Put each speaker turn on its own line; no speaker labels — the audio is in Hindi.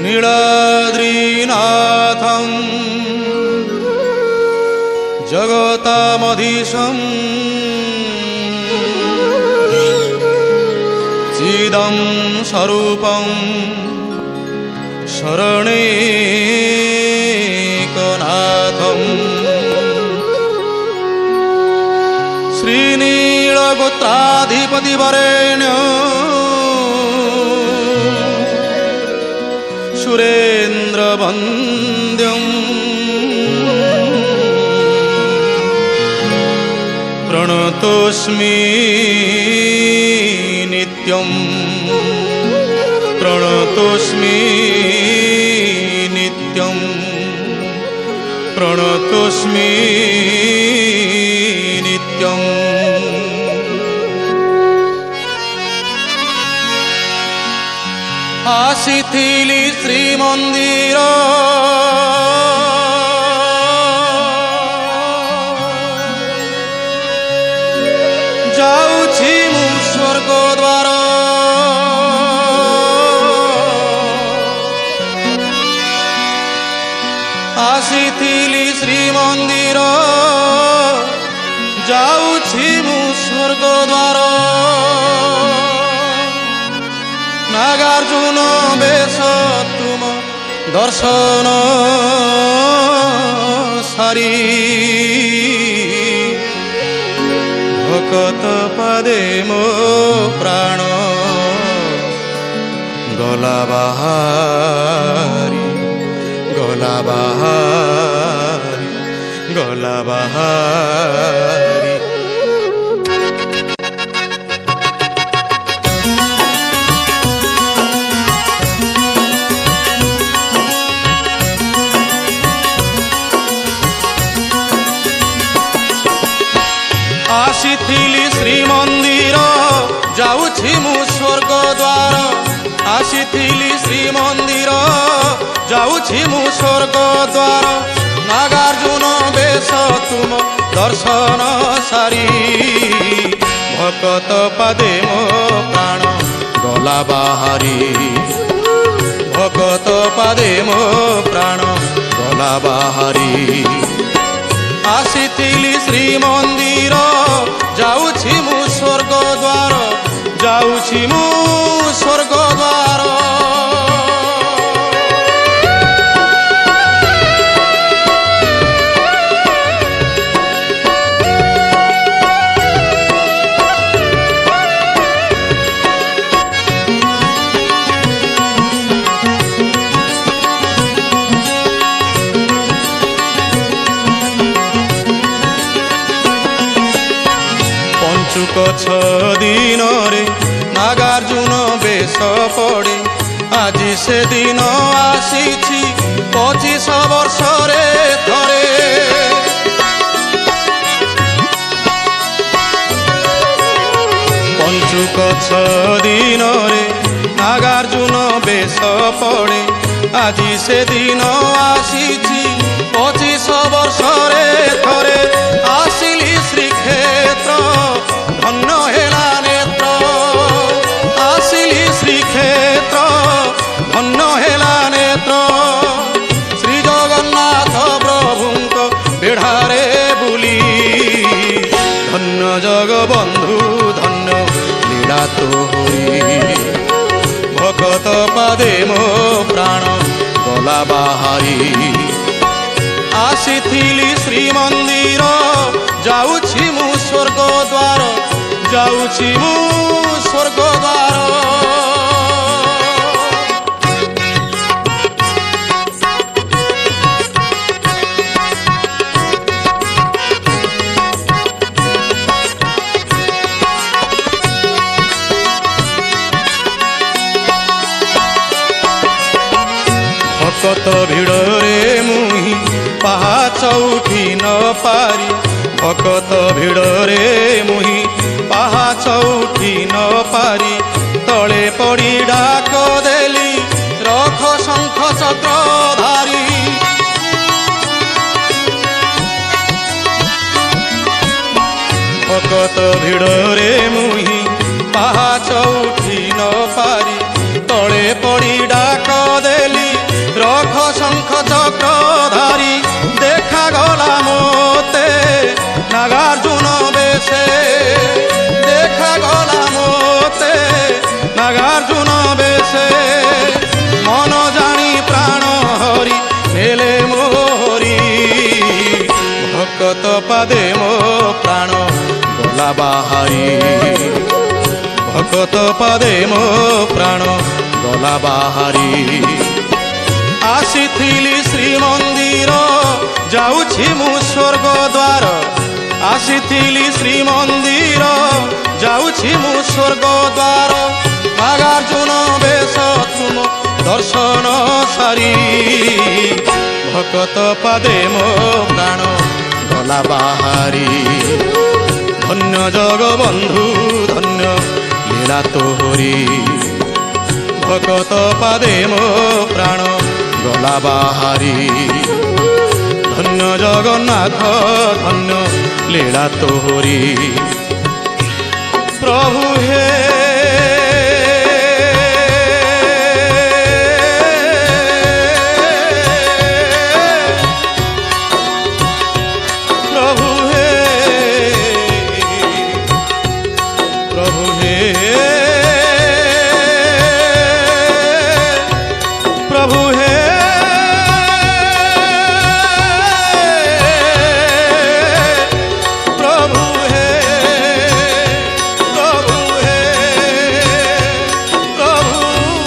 नीलाद्रीनाथं जगतामधीशं चिदं स्वरूपं शरणैकनाथं श्रीनीलगोत्राधिपतिवरेण्यं सुरेन्द्रवन्द्यं प्रणतोऽस्मि नित्यं प्रणतोऽस्मि नित्यं प्रणतोऽस्मि नित्यम्। आसिथिली श्रीमंदिर जाऊछि मु स्वर्ग द्वार आसिथिली श्रीमंदिर जाऊछि मु स्वर्ग द्वार नागार्जुन बेश तुम दर्शन सारी भकत पदे मो प्राण गला बाहारी गला बाहारी गला बाहारी। आसिथिली श्रीमंदिर जाऊछि मु स्वर्ग द्वार आसिथिली श्रीमंदिर जाऊछि मु स्वर्ग द्वार नागार्जुन बेश तुम दर्शन सारी भकत पदे मो प्राण गला बाहारी भकत पदे मो प्राण गला बाहारी। आसिथिली श्रीमंदिर जाऊछि मु स्वर्ग द्वार जाऊछि मु स्वर्ग द्वार। पंचुक दिन रे नागार्जुन बेश पड़े आज से दिन आसीछि 25 वर्ष रे थरे पंचुक दिन रे नागार्जुन बेश पड़े आज से दिन आसीछि 25 वर्ष रे थरे आसिली श्रीक्षेत्र धन्य हेला नेत्र आसिली श्रीक्षेत्र धन्य हेला नेत्र श्री जगन्नाथ प्रभुंक बेढ़ारे बुली धन्य जगबंधु धन्य लीला तोहरी भकत पदे मो प्राण गला बाहारी। आसिथिली श्रीमंदिर जाऊछि मु स्वर्ग द्वार जाऊछि मु स्वर्ग द्वार। भकत भिड़रे मुहि पाहाच उठी न पारी भकत भिड़रे मुहि पाहाच उठी न पारी तले पड़ी डाक देली रख शंख चक्रधारी भकत भिड़रे मुहि पाहाच उठी न पारी तले पड़ी डाक देली পাদে মো প্রাণ গলা বাহারি ভকত পাদে মো প্রাণ গলা বাহারি আসিথিলি শ্রীমন্দির যাউছি মু স্বর্গ দ্বার আসিথিলি শ্রীমন্দির যাউছি মু স্বর্গ দ্বার নাগার্জুন বেশ তুম দর্শন সারি ভকত পাদে মো প্রাণ গলা বাহারি ধন্য জগবন্ধু ধন্য লীলা তোহরি ভকত পাদে মো প্রাণ গলা বাহারি ধন্য জগন্নাথ ধন্য লীলা তোহরি প্রভু হে প্রভু হে প্রভু হে প্রভু হে প্রভু হে প্রভু হে প্রভু হে